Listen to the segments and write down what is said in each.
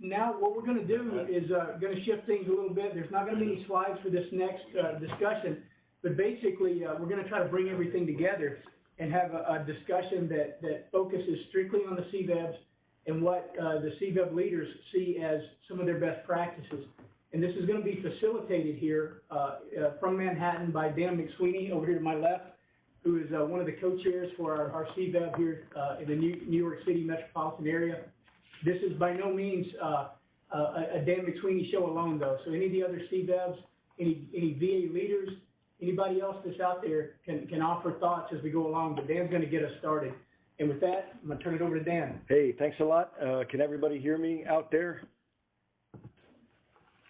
now what we're going to do is going to shift things a little bit. There's not going to be any slides for this next discussion, but basically we're going to try to bring everything together and have a discussion that focuses strictly on the CVEBs and what the CVEB leaders see as some of their best practices. And this is going to be facilitated here from Manhattan by Dan McSweeney over here to my left, who is one of the co-chairs for our CVEB here in the New York City metropolitan area. This is by no means a Dan McSweeney show alone, though. So any of the other CVEBs, any VA leaders, anybody else that's out there can offer thoughts as we go along, but Dan's going to get us started. And with that, I'm going to turn it over to Dan. Hey, thanks a lot. Can everybody hear me out there?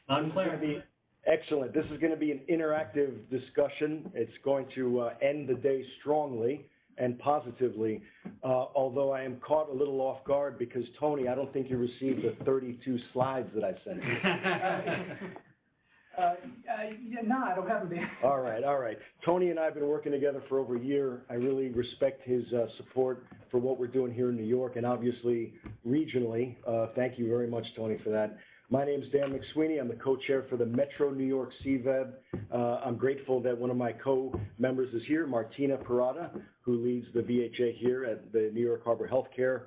I'm clear. Excellent. This is going to be an interactive discussion. It's going to end the day strongly and positively, although I am caught a little off guard because, Tony, I don't think you received the 32 slides that I sent you. No, I don't have them, Dan. All right. Tony and I have been working together for over a year. I really respect his support for what we're doing here in New York and obviously regionally. Thank you very much, Tony, for that. My name is Dan McSweeney. I'm the co-chair for the Metro New York CVEB. I'm grateful that one of my co-members is here, Martina Parada, who leads the VHA here at the New York Harbor Healthcare.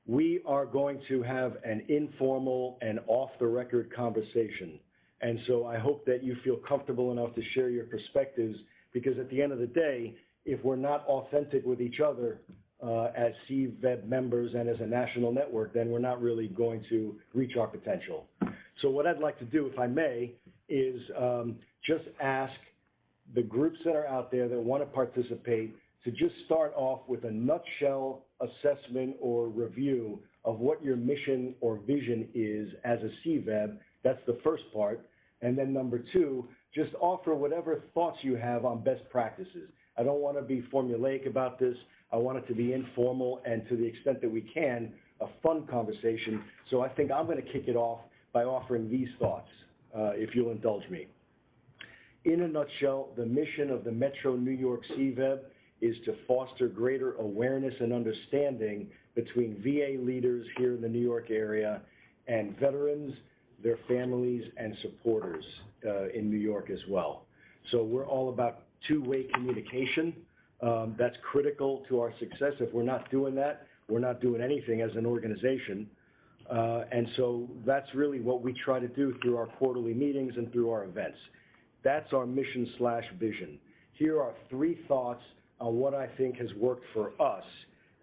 We are going to have an informal and off-the-record conversation. And so I hope that you feel comfortable enough to share your perspectives, because at the end of the day, if we're not authentic with each other, as CVEB members and as a national network, then we're not really going to reach our potential. So what I'd like to do, if I may, is just ask the groups that are out there that want to participate to just start off with a nutshell assessment or review of what your mission or vision is as a CVEB. That's the first part. And then number two, just offer whatever thoughts you have on best practices. I don't want to be formulaic about this. I want it to be informal and, to the extent that we can, a fun conversation. So I think I'm going to kick it off by offering these thoughts, if you'll indulge me. In a nutshell, the mission of the Metro New York CVEB is to foster greater awareness and understanding between VA leaders here in the New York area and veterans, their families, and supporters in New York as well. So we're all about two-way communication. That's critical to our success. If we're not doing that, we're not doing anything as an organization. And so that's really what we try to do through our quarterly meetings and through our events. That's our mission/vision. Here are three thoughts on what I think has worked for us.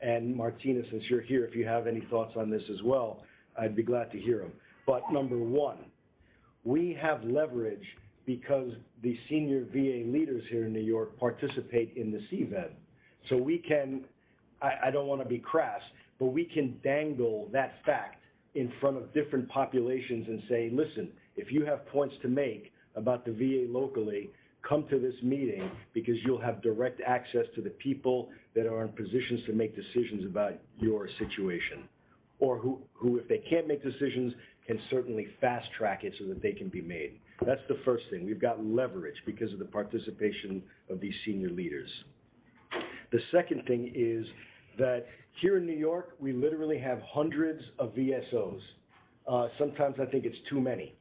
And Martina, since you're here, if you have any thoughts on this as well, I'd be glad to hear them. But number one, we have leverage because the senior VA leaders here in New York participate in the CVEB. So we can, I don't want to be crass, but we can dangle that fact in front of different populations and say, listen, if you have points to make about the VA locally, come to this meeting because you'll have direct access to the people that are in positions to make decisions about your situation, or who if they can't make decisions, can certainly fast track it so that they can be made. That's the first thing. We've got leverage because of the participation of these senior leaders. The second thing is that here in New York, we literally have hundreds of VSOs. Sometimes I think it's too many.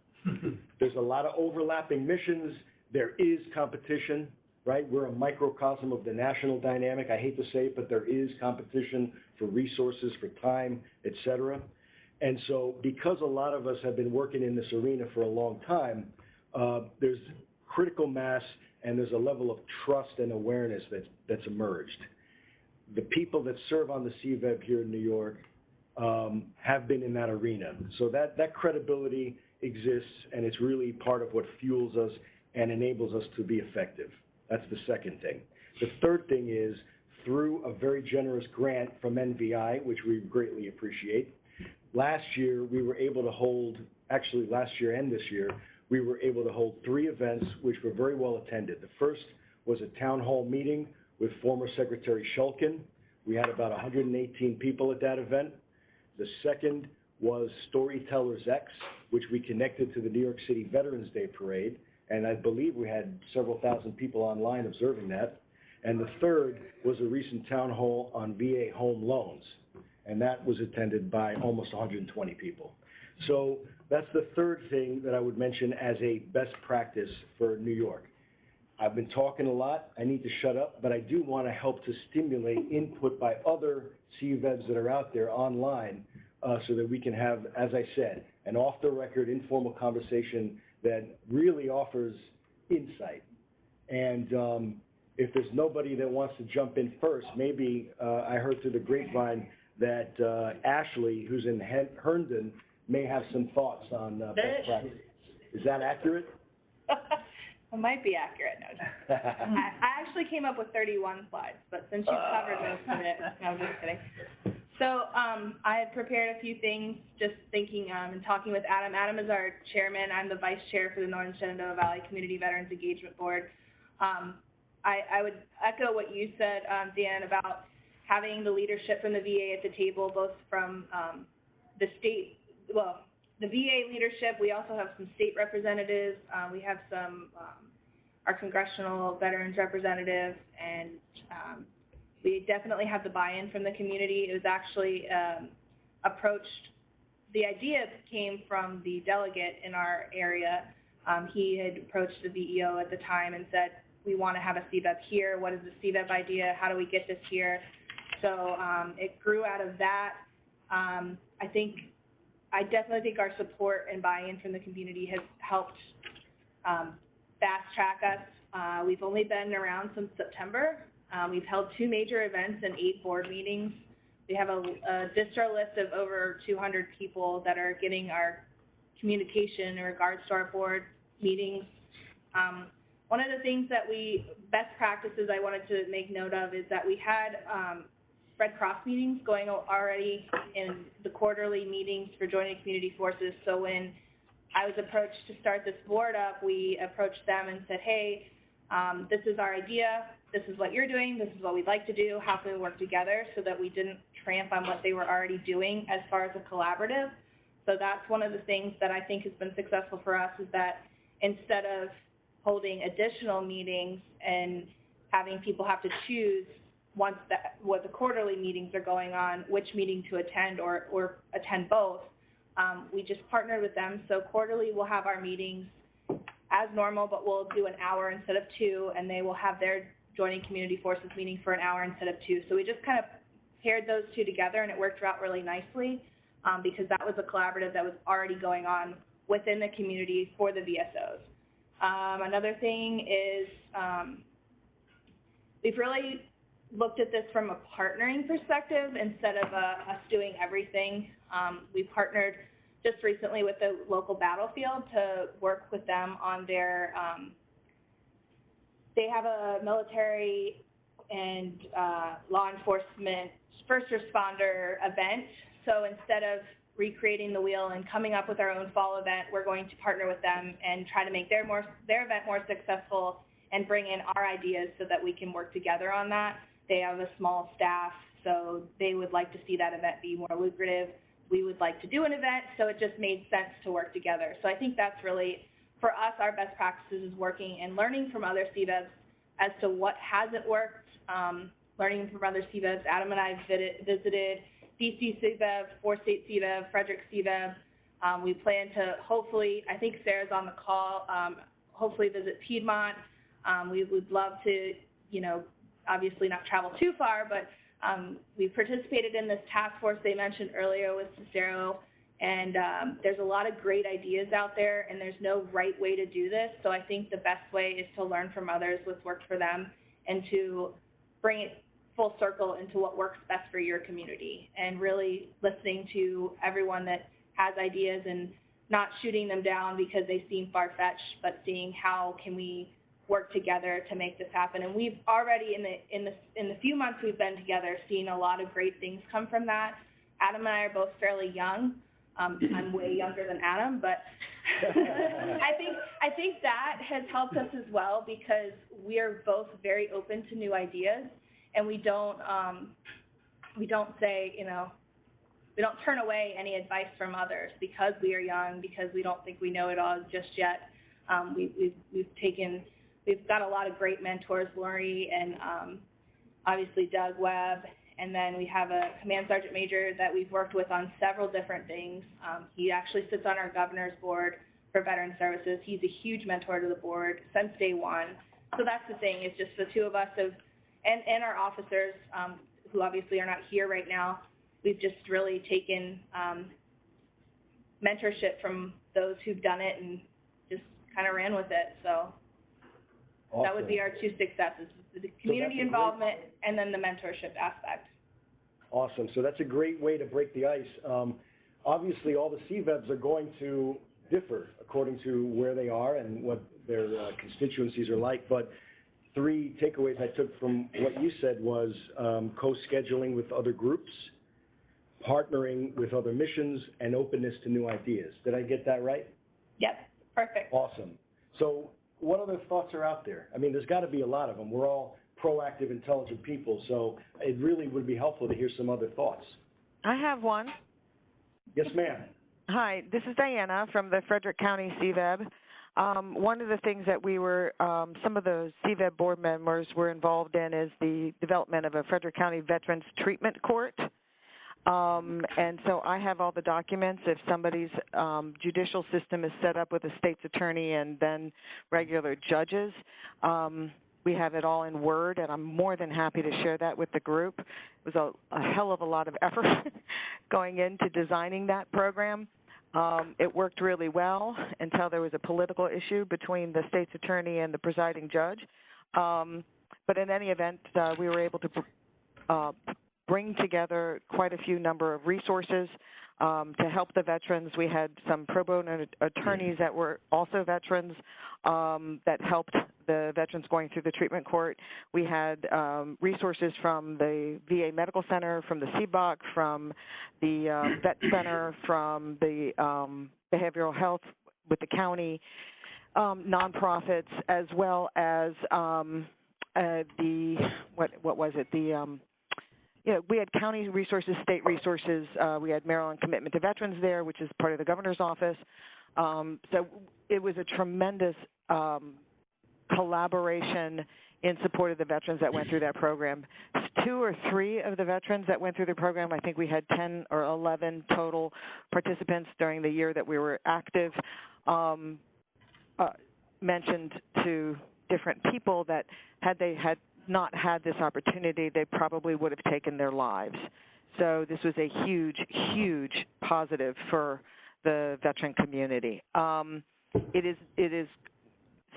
There's a lot of overlapping missions. There is competition, right? We're a microcosm of the national dynamic. I hate to say it, but there is competition for resources, for time, et cetera. And so because a lot of us have been working in this arena for a long time, there's critical mass and there's a level of trust and awareness that's emerged. The people that serve on the CVEB here in New York have been in that arena. So that credibility exists, and it's really part of what fuels us and enables us to be effective. That's the second thing. The third thing is, through a very generous grant from NVI, which we greatly appreciate, last year we were able to hold, actually last year and this year, we were able to hold 3 events which were very well attended. The first was a town hall meeting with former Secretary Shulkin. We had about 118 people at that event. The second was Storytellers X, which we connected to the New York City Veterans Day Parade, and I believe we had several thousand people online observing that. And the third was a recent town hall on VA home loans. and that was attended by almost 120 people. So that's the third thing that I would mention as a best practice for New York. I've been talking a lot. I need to shut up, but I do want to help to stimulate input by other CVEBs that are out there online so that we can have, as I said, an off-the-record informal conversation that really offers insight. And if there's nobody that wants to jump in first, maybe I heard through the grapevine that Ashley, who's in Herndon, may have some thoughts on best practices. Is that accurate? It might be accurate. No, I actually came up with 31 slides, but since you've covered most of it, no, I'm just kidding. So I had prepared a few things, just thinking and talking with Adam. Adam is our chairman. I'm the vice chair for the Northern Shenandoah Valley Community Veterans Engagement Board. I would echo what you said, Dan, about having the leadership from the VA at the table, both from the state, well, the VA leadership. We also have some state representatives. We have some, our congressional veterans representatives, and we definitely have the buy-in from the community. It was actually approached, the idea came from the delegate in our area. He had approached the VEO at the time and said, we want to have a CVEB here. What is the CVEB idea? How do we get this here? So it grew out of that. I definitely think our support and buy-in from the community has helped fast-track us. We've only been around since September. We've held 2 major events and 8 board meetings. We have a distro list of over 200 people that are getting our communication in regards to our board meetings. One of the things that best practices I wanted to make note of is that we had Red Cross meetings going already in the quarterly meetings for joining community forces. So when I was approached to start this board up, we approached them and said, hey, this is our idea, this is what you're doing, this is what we'd like to do, how can we work together, so that we didn't tramp on what they were already doing as far as a collaborative. So that's one of the things that I think has been successful for us, is that instead of holding additional meetings and having people have to choose once what the quarterly meetings are going on, which meeting to attend or attend both, we just partnered with them. So quarterly we'll have our meetings as normal, but we'll do an hour instead of 2, and they will have their joining community forces meeting for an hour instead of 2. So we just kind of paired those 2 together, and it worked out really nicely because that was a collaborative that was already going on within the community for the VSOs. Another thing is we've really looked at this from a partnering perspective instead of us doing everything. We partnered just recently with the local battlefield to work with them on their, they have a military and law enforcement first responder event. So instead of recreating the wheel and coming up with our own fall event, we're going to partner with them and try to make their event more successful and bring in our ideas so that we can work together on that. They have a small staff, so they would like to see that event be more lucrative. We would like to do an event, so it just made sense to work together. So I think that's really, for us, our best practices is working and learning from other CVEBs as to what hasn't worked, learning from other CVEBs. Adam and I visited DC CVEB, 4-state CVEB, Frederick CVEB. We plan to hopefully, I think Sarah's on the call, hopefully visit Piedmont. We would love to, obviously not travel too far, but we participated in this task force they mentioned earlier with Cicero, and there's a lot of great ideas out there, and there's no right way to do this. So I think the best way is to learn from others what's worked for them and to bring it full circle into what works best for your community, and really listening to everyone that has ideas and not shooting them down because they seem far-fetched, but seeing how can we work together to make this happen. And we've already, in the few months we've been together, seen a lot of great things come from that. Adam and I are both fairly young. I'm way younger than Adam, but I think that has helped us as well, because we are both very open to new ideas, and we don't say, we don't turn away any advice from others because we are young, because we don't think we know it all just yet. We've got a lot of great mentors, Lori and obviously Doug Webb and then we have a command sergeant major that we've worked with on several different things. He actually sits on our governor's board for veteran services. He's a huge mentor to the board since day one. So that's the thing, it's just the two of us and our officers, who obviously are not here right now. We've just really taken mentorship from those who've done it and just kind of ran with it. So awesome. That would be our two successes, the community involvement and then the mentorship aspect. Awesome. So that's a great way to break the ice. Obviously, all the CVEBs are going to differ according to where they are and what their constituencies are like, but 3 takeaways I took from what you said was co-scheduling with other groups, partnering with other missions, and openness to new ideas. Did I get that right? Yep, perfect. Awesome. So what other thoughts are out there? I mean, there's got to be a lot of them. We're all proactive, intelligent people, so it really would be helpful to hear some other thoughts. I have one. Yes, ma'am. Hi, this is Diana from the Frederick County CVEB. One of the things that we were, some of the CVEB board members were involved in is the development of a Frederick County Veterans Treatment Court. And so I have all the documents. If somebody's judicial system is set up with a state's attorney and then regular judges, we have it all in Word, and I'm more than happy to share that with the group. It was a hell of a lot of effort going into designing that program. It worked really well until there was a political issue between the state's attorney and the presiding judge. But in any event, we were able to bring together quite a few number of resources to help the veterans. We had some pro bono attorneys that were also veterans that helped the veterans going through the treatment court. We had resources from the VA Medical Center, from the CBOC, from the Vet Center, from the behavioral health with the county, nonprofits, as well as we had county resources, state resources. We had Maryland Commitment to Veterans there, which is part of the governor's office. So it was a tremendous collaboration in support of the veterans that went through that program. 2 or 3 of the veterans that went through the program, I think we had 10 or 11 total participants during the year that we were active, mentioned to different people that had they had not had this opportunity, they probably would have taken their lives. So this was a huge, huge positive for the veteran community. It is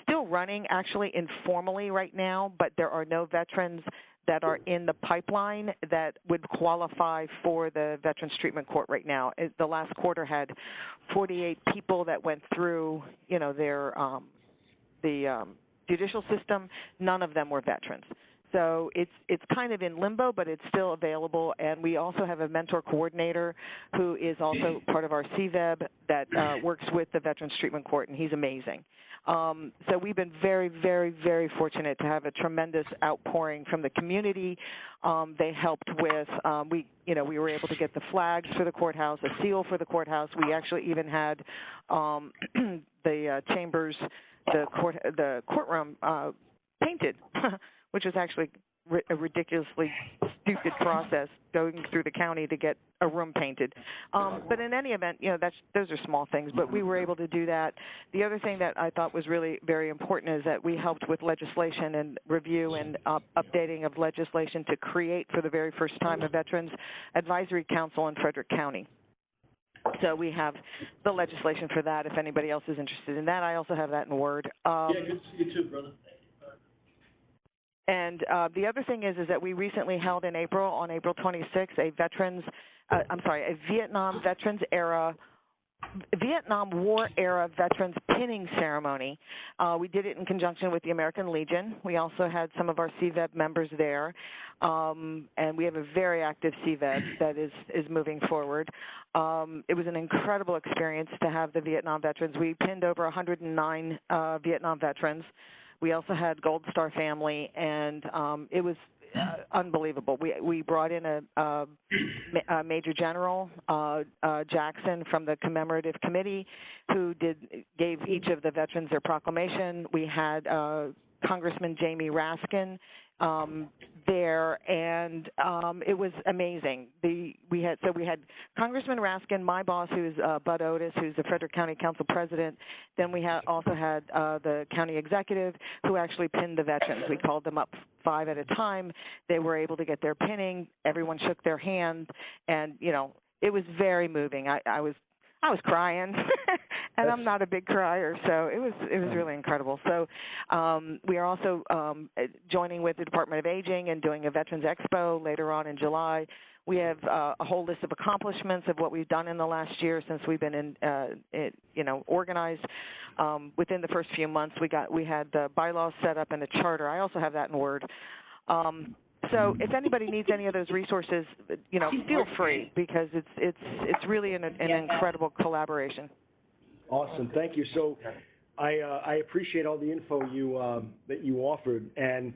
still running actually informally right now, but there are no veterans that are in the pipeline that would qualify for the Veterans Treatment Court right now. The last quarter had 48 people that went through, the judicial system. None of them were veterans. So it's kind of in limbo, but it's still available. And we also have a mentor coordinator who is also part of our CVEB that works with the Veterans Treatment Court, and he's amazing. So we've been very, very, very fortunate to have a tremendous outpouring from the community. They helped with, we were able to get the flags for the courthouse, a seal for the courthouse. We actually even had the chambers, the courtroom painted, which was actually a ridiculously stupid process going through the county to get a room painted. But in any event, those are small things, but we were able to do that. The other thing that I thought was really very important is that we helped with legislation and review and updating of legislation to create for the very first time a Veterans Advisory Council in Frederick County. So we have the legislation for that if anybody else is interested in that. I also have that in Word. Yeah, good to see you too, brother. And the other thing is that we recently held in April, on April 26th, a Vietnam War era veterans pinning ceremony. We did it in conjunction with the American Legion. We also had some of our CVEB members there, and we have a very active CVEB that is moving forward. It was an incredible experience to have the Vietnam veterans. We pinned over 109 Vietnam veterans. We also had Gold Star family, and it was unbelievable. We brought in a Major General Jackson from the commemorative committee, who gave each of the veterans their proclamation. We had Congressman Jamie Raskin there, and it was amazing. We had Congressman Raskin, my boss, who's Bud Otis, who's the Frederick County Council president. Then we also had the county executive, who actually pinned the veterans. We called them up 5 at a time. They were able to get their pinning. Everyone shook their hand, and it was very moving. I was crying, and I'm not a big crier, so it was really incredible. So we are also joining with the Department of Aging and doing a Veterans Expo later on in July. We have a whole list of accomplishments of what we've done in the last year since we've been organized. Within the first few months, we had the bylaws set up and a charter. I also have that in Word. So if anybody needs any of those resources, feel free, because it's really an incredible collaboration. Awesome, thank you. So I appreciate all the info that you offered, and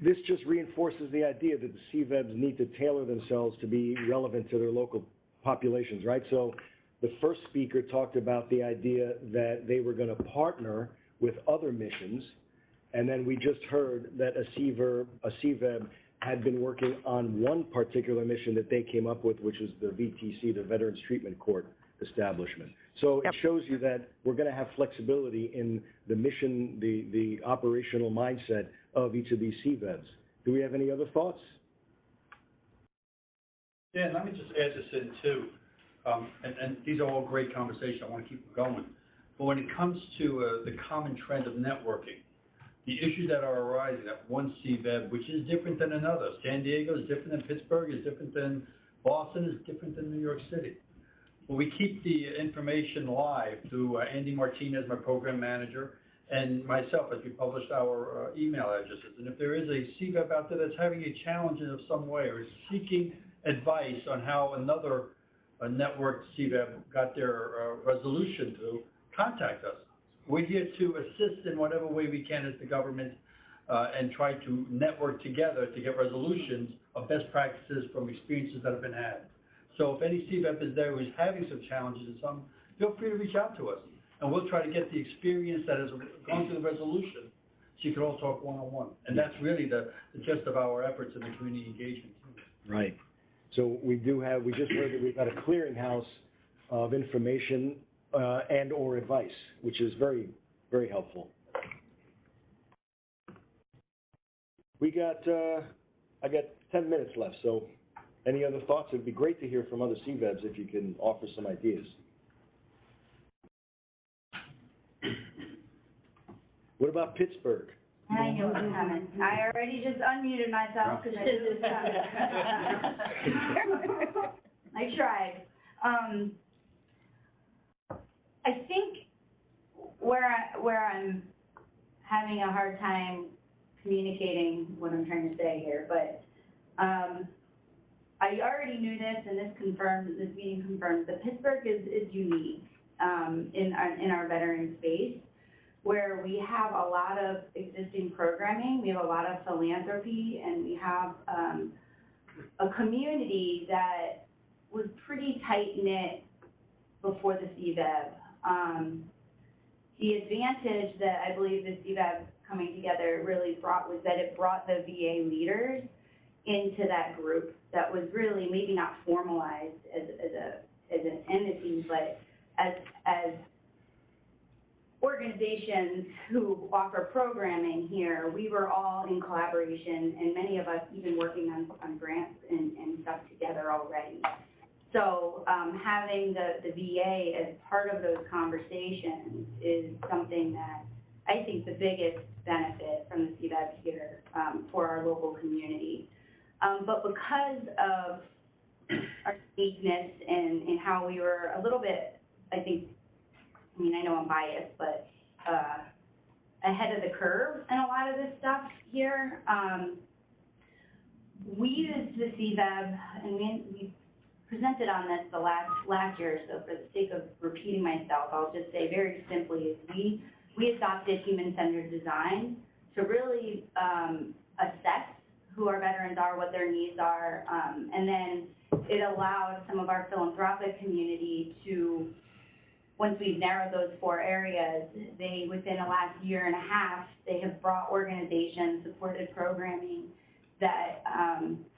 this just reinforces the idea that the CVEBs need to tailor themselves to be relevant to their local populations, right? So the first speaker talked about the idea that they were going to partner with other missions. And then we just heard that a CVEB had been working on one particular mission that they came up with, which was the VTC, the Veterans Treatment Court establishment. So It shows you that we're going to have flexibility in the mission, the operational mindset of each of these CVEBs. Do we have any other thoughts? Yeah, let me just add this in too. And these are all great conversations. I want to keep them going. But when it comes to the common trend of networking, the issues that are arising at one CVEB, which is different than another. San Diego is different than Pittsburgh, is different than Boston, is different than New York City. Well, we keep the information live through Andy Martinez, my program manager, and myself as we published our email addresses. And if there is a CVEB out there that's having a challenge in some way or is seeking advice on how another networked CVEB got their resolution to, contact us. We're here to assist in whatever way we can as the government and try to network together to get resolutions of best practices from experiences that have been had. So if any CVEB is there who is having some challenges in some, feel free to reach out to us. And we'll try to get the experience that has gone through the resolution so you can all talk one-on-one. And that's really the gist of our efforts in the community engagement team. Right. So we just heard that we've got a clearinghouse of information and or advice, which is very, very helpful. I got 10 minutes left, so any other thoughts? It'd be great to hear from other CVEBs if you can offer some ideas. What about Pittsburgh? I knew it was coming. I already just unmuted myself because I knew it was coming. I tried. I think where I'm having a hard time communicating what I'm trying to say here, but I already knew this, and this meeting confirms that Pittsburgh is unique in our veteran space, where we have a lot of existing programming, we have a lot of philanthropy, and we have a community that was pretty tight-knit before the CVEB. The advantage that I believe the CVEB coming together really brought was that it brought the VA leaders into that group that was really maybe not formalized as an entity, but as organizations who offer programming here. We were all in collaboration, and many of us even working on grants and stuff together already. So having the VA as part of those conversations is something that I think the biggest benefit from the CVEB here for our local community. But because of our uniqueness and how we were a little bit, I know I'm biased, but ahead of the curve in a lot of this stuff here, we used the CVEB, and we presented on this the last year, so for the sake of repeating myself, I'll just say very simply, we adopted human-centered design to really assess who our veterans are, what their needs are, and then it allowed some of our philanthropic community to once we've narrowed those 4 areas, they, within the last year and a half, they have brought organization-supported programming that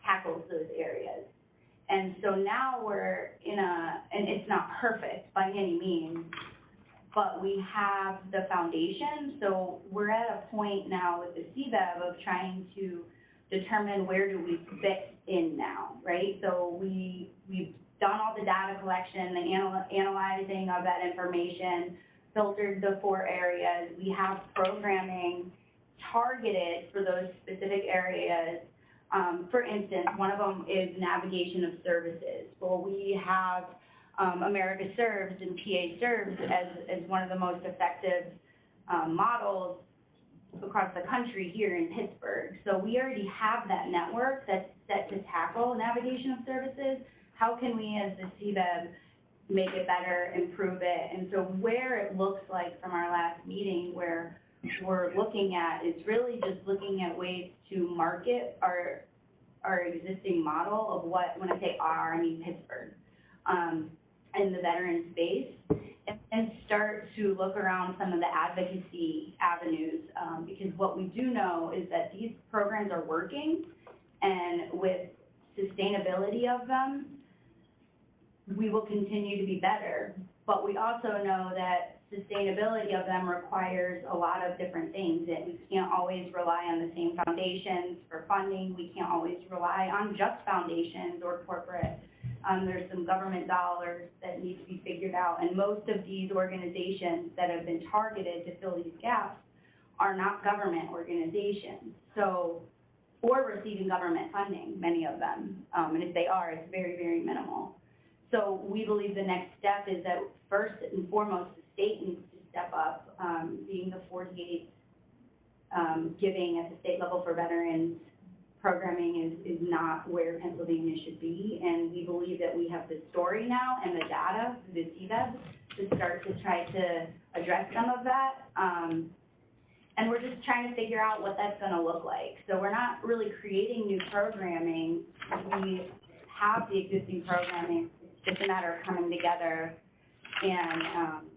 tackles those areas. And so now we're in and it's not perfect by any means, but we have the foundation. So we're at a point now with the CVEB of trying to determine where do we fit in now, right? So we've done all the data collection, the analyzing of that information, filtered the 4 areas. We have programming targeted for those specific areas. For instance, one of them is navigation of services. Well, we have America Serves and PA Serves as one of the most effective models across the country here in Pittsburgh. So we already have that network that's set to tackle navigation of services. How can we, as the CVEB, make it better, improve it? And so where it looks like from our last meeting, where we're looking at is really just looking at ways to market our existing model of what, when I say our, I mean Pittsburgh, in the veteran space, and start to look around some of the advocacy avenues, because what we do know is that these programs are working, and with sustainability of them, we will continue to be better. But we also know that sustainability of them requires a lot of different things, and we can't always rely on the same foundations for funding. We can't always rely on just foundations or corporate. There's some government dollars that need to be figured out, and most of these organizations that have been targeted to fill these gaps are not government organizations, so, or receiving government funding, many of them, and if they are, it's very, very minimal. So we believe the next step is that first and foremost, the state needs to step up, being the 48 giving at the state level for veterans. Programming is not where Pennsylvania should be, and we believe that we have the story now and the data, the CVEB, to start to try to address some of that. And we're just trying to figure out what that's going to look like. So we're not really creating new programming. We have the existing programming. It's just a matter of coming together and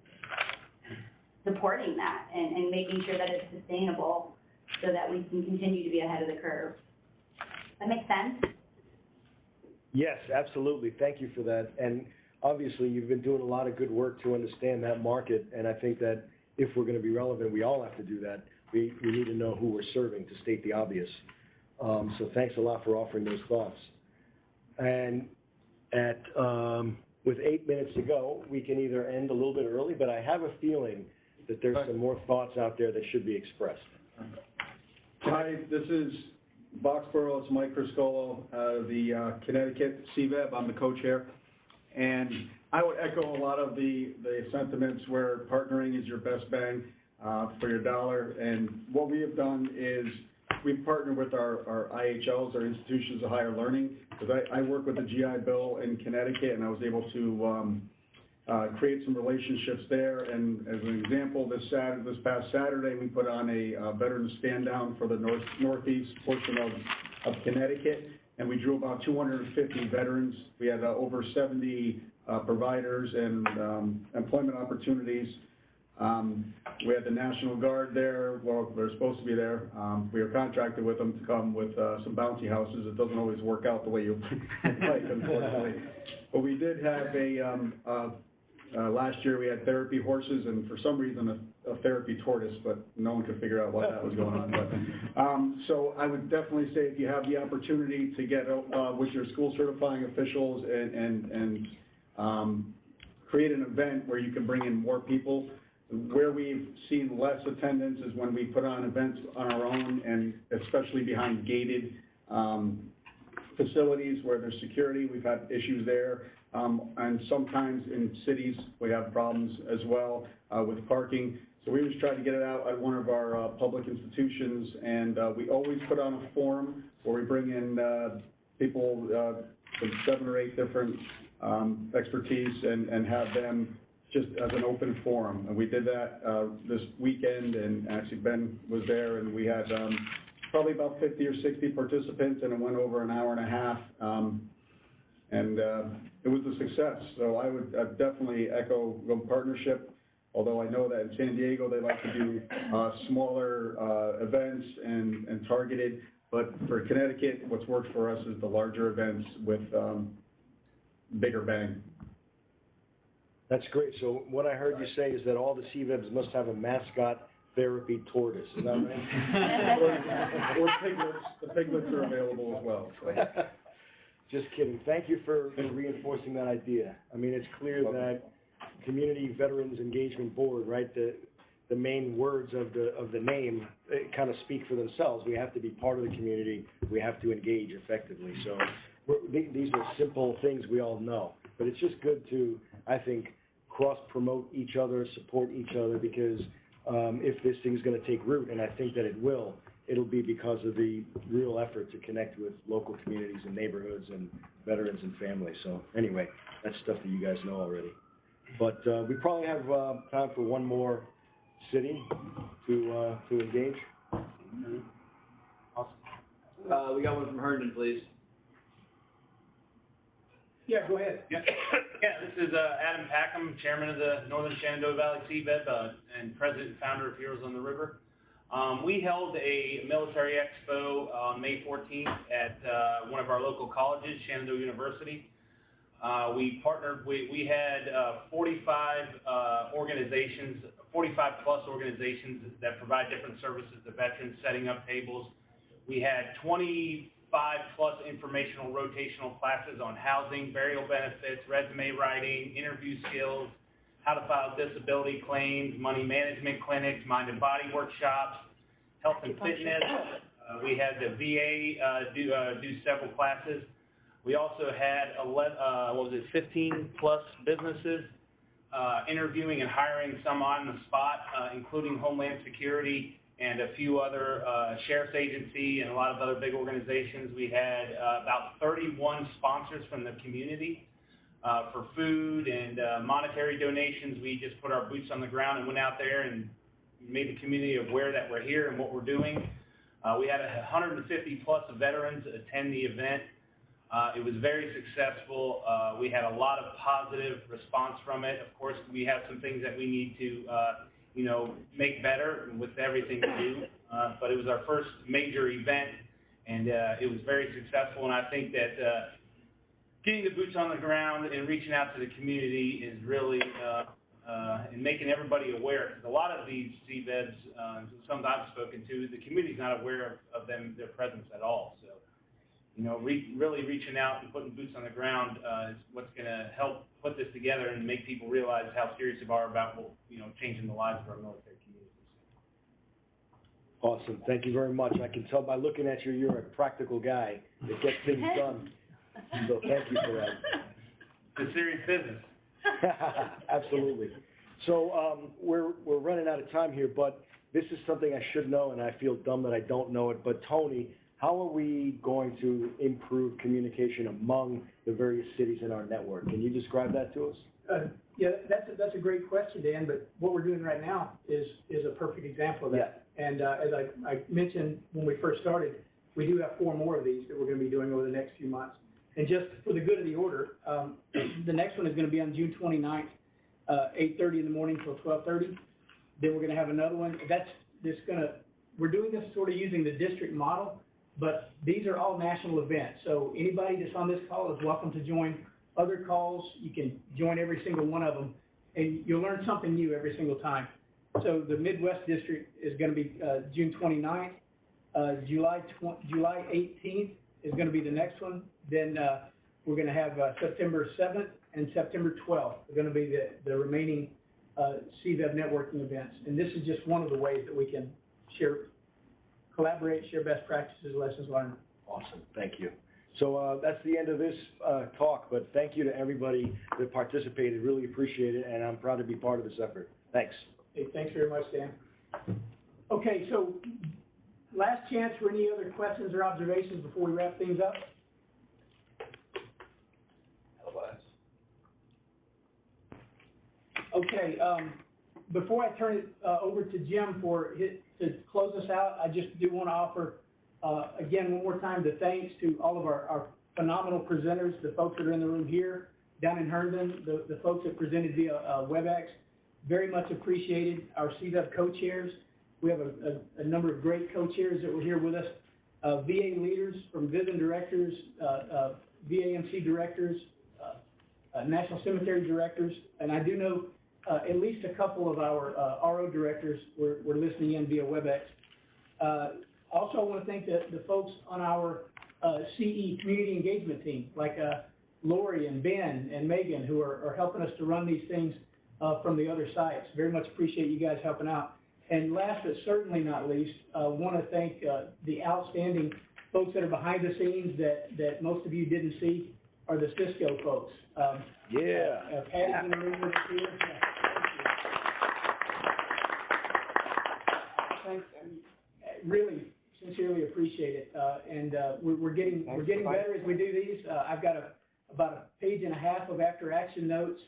supporting that and making sure that it's sustainable so that we can continue to be ahead of the curve. That makes sense? Yes, absolutely. Thank you for that. And obviously, you've been doing a lot of good work to understand that market, and I think that if we're going to be relevant, we all have to do that. We need to know who we're serving, to state the obvious. So thanks a lot for offering those thoughts. And with 8 minutes to go, we can either end a little bit early, but I have a feeling that there's some more thoughts out there that should be expressed. Hi, this is Boxborough. It's Mike Criscolo, the Connecticut CVEB. I'm the co-chair. And I would echo a lot of the sentiments where partnering is your best bang for your dollar. And what we have done is we've partnered with our IHLs, our institutions of higher learning, because I work with the GI Bill in Connecticut, and I was able to create some relationships there. And as an example, this past Saturday, we put on a veterans stand down for the northeast portion of Connecticut, and we drew about 250 veterans. We had over 70 providers and employment opportunities. We had the National Guard there. Well, they're supposed to be there. We were contracted with them to come with some bouncy houses. It doesn't always work out the way you like, unfortunately. But we did have last year we had therapy horses, and for some reason a therapy tortoise, but no one could figure out what that was going on. But, so I would definitely say if you have the opportunity to get with your school certifying officials and create an event where you can bring in more people. Where we've seen less attendance is when we put on events on our own, and especially behind gated facilities where there's security. We've had issues there. And sometimes in cities we have problems as well with parking. So we just try to get it out at one of our public institutions, and we always put on a forum where we bring in people from 7 or 8 different expertise and have them just as an open forum. And we did that this weekend, and actually Ben was there, and we had probably about 50 or 60 participants, and it went over an hour and a half. And it was a success. So I would definitely echo the partnership, although I know that in San Diego they like to do smaller events and targeted. But for Connecticut, what's worked for us is the larger events with bigger bang. That's great. So what I heard you say is that all the CVEBs must have a mascot therapy tortoise. Is that right? Or piglets. The piglets are available as well. So. Just kidding. Thank you for reinforcing that idea. I mean, it's clear that Community Veterans Engagement Board, right, the main words of the name kind of speak for themselves. We have to be part of the community. We have to engage effectively. So these are simple things we all know. But it's just good to, I think, cross-promote each other, support each other, because if this thing's going to take root, and I think that it will, it'll be because of the real effort to connect with local communities and neighborhoods and veterans and families. So anyway, that's stuff that you guys know already. But we probably have time for one more city to engage. Awesome. We got one from Herndon, please. Yeah, go ahead. Yeah, this is Adam Packham, chairman of the Northern Shenandoah Valley CVEB and president and founder of Heroes on the River. We held a military expo on May 14th at one of our local colleges, Shenandoah University. We partnered, we had 45 organizations, 45 plus organizations that provide different services to veterans, setting up tables. We had 25 plus informational rotational classes on housing, burial benefits, resume writing, interview skills, how to file disability claims, money management clinics, mind and body workshops, health and fitness. We had the VA do several classes. We also had 15 plus businesses interviewing and hiring some on the spot, including Homeland Security and a few other sheriff's agency and a lot of other big organizations. We had about 31 sponsors from the community for food and monetary donations. We just put our boots on the ground and went out there and made the community aware that we're here and what we're doing. We had 150 plus veterans attend the event. It was very successful. We had a lot of positive response from it. Of course, we have some things that we need to make better with everything we do. But it was our first major event, and it was very successful. And I think that getting the boots on the ground and reaching out to the community is really and making everybody aware. Because a lot of these CVEBs, some I've spoken to, the community's not aware of their presence at all. So, really reaching out and putting boots on the ground is what's going to help put this together and make people realize how serious we are about, changing the lives of our military communities. Awesome. Thank you very much. I can tell by looking at you, you're a practical guy that gets things done. So thank you for that. It's a serious business. Absolutely. So we're running out of time here, but this is something I should know, and I feel dumb that I don't know it. But Tony, how are we going to improve communication among the various cities in our network? Can you describe that to us? Yeah, that's a great question, Dan, but what we're doing right now is a perfect example of that. Yeah. And as I mentioned when we first started, we do have 4 more of these that we're going to be doing over the next few months. And just for the good of the order, the next one is going to be on June 29th, 8:30 in the morning till 12:30. Then we're going to have another one. We're doing this sort of using the district model, but these are all national events. So anybody that's on this call is welcome to join other calls. You can join every single one of them, and you'll learn something new every single time. So the Midwest District is going to be June 29th. July 18th is going to be the next one. Then we're going to have September 7th and September 12th. Are going to be the remaining CVEB networking events. And this is just one of the ways that we can collaborate, share best practices, lessons learned. Awesome. Thank you. So that's the end of this talk, but thank you to everybody that participated. Really appreciate it, and I'm proud to be part of this effort. Thanks. Hey, thanks very much, Dan. Okay, so last chance for any other questions or observations before we wrap things up. Okay, before I turn it over to Jim to close us out, I just do want to offer, again, one more time, the thanks to all of our phenomenal presenters, the folks that are in the room here, down in Herndon, the folks that presented via WebEx, very much appreciated. Our CVEB co-chairs, we have a number of great co-chairs that were here with us, VA leaders from VISN directors, VAMC directors, National Cemetery directors, and I do know at least a couple of our RO directors were listening in via WebEx. Also, I want to thank the folks on our CE community engagement team, like Lori and Ben and Megan, who are helping us to run these things from the other sites. Very much appreciate you guys helping out. And last but certainly not least, want to thank the outstanding folks that are behind the scenes that most of you didn't see, are the Cisco folks. Patty's in the room with us here. Thanks. Really sincerely appreciate it. And we're getting better as we do these. I've got about a page and a half of after action notes.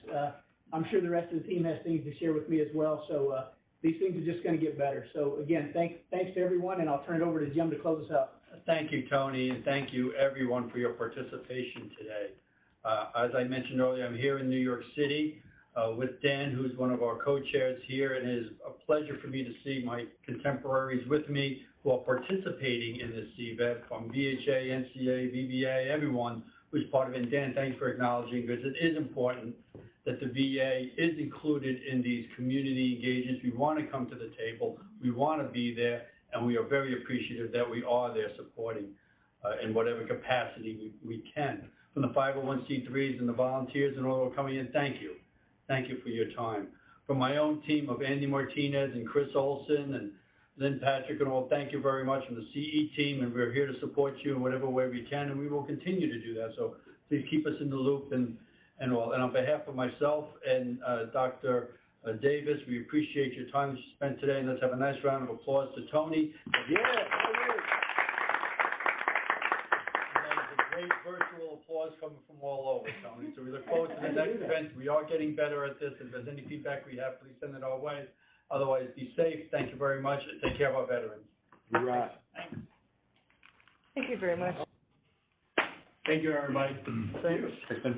I'm sure the rest of the team has things to share with me as well. So these things are just going to get better. So again, thanks to everyone, and I'll turn it over to Jim to close us out. Thank you, Tony, and thank you everyone for your participation today. As I mentioned earlier, I'm here in New York City with Dan, who's one of our co-chairs here, and it is a pleasure for me to see my contemporaries with me who are participating in this CVEB, from VHA, NCA, VBA, everyone who's part of it. And Dan, thanks for acknowledging, because it is important that the VA is included in these community engagements. We want to come to the table, we want to be there, and we are very appreciative that we are there supporting in whatever capacity we can. From the 501c3s and the volunteers and all who are coming in, thank you. Thank you for your time. From my own team of Andy Martinez and Chris Olson and Lynn Patrick and all, thank you very much. From the CE team, and we're here to support you in whatever way we can, and we will continue to do that. So please keep us in the loop and all. And on behalf of myself and Dr. Davis, we appreciate your time that you spent today, and let's have a nice round of applause to Tony. Great virtual applause coming from all over, Tony. So we look forward to the next event. We are getting better at this. If there's any feedback we have, please send it our way. Otherwise, be safe. Thank you very much, and take care of our veterans. Right. Thanks. Thank you very much. Thank you, everybody. Thank you.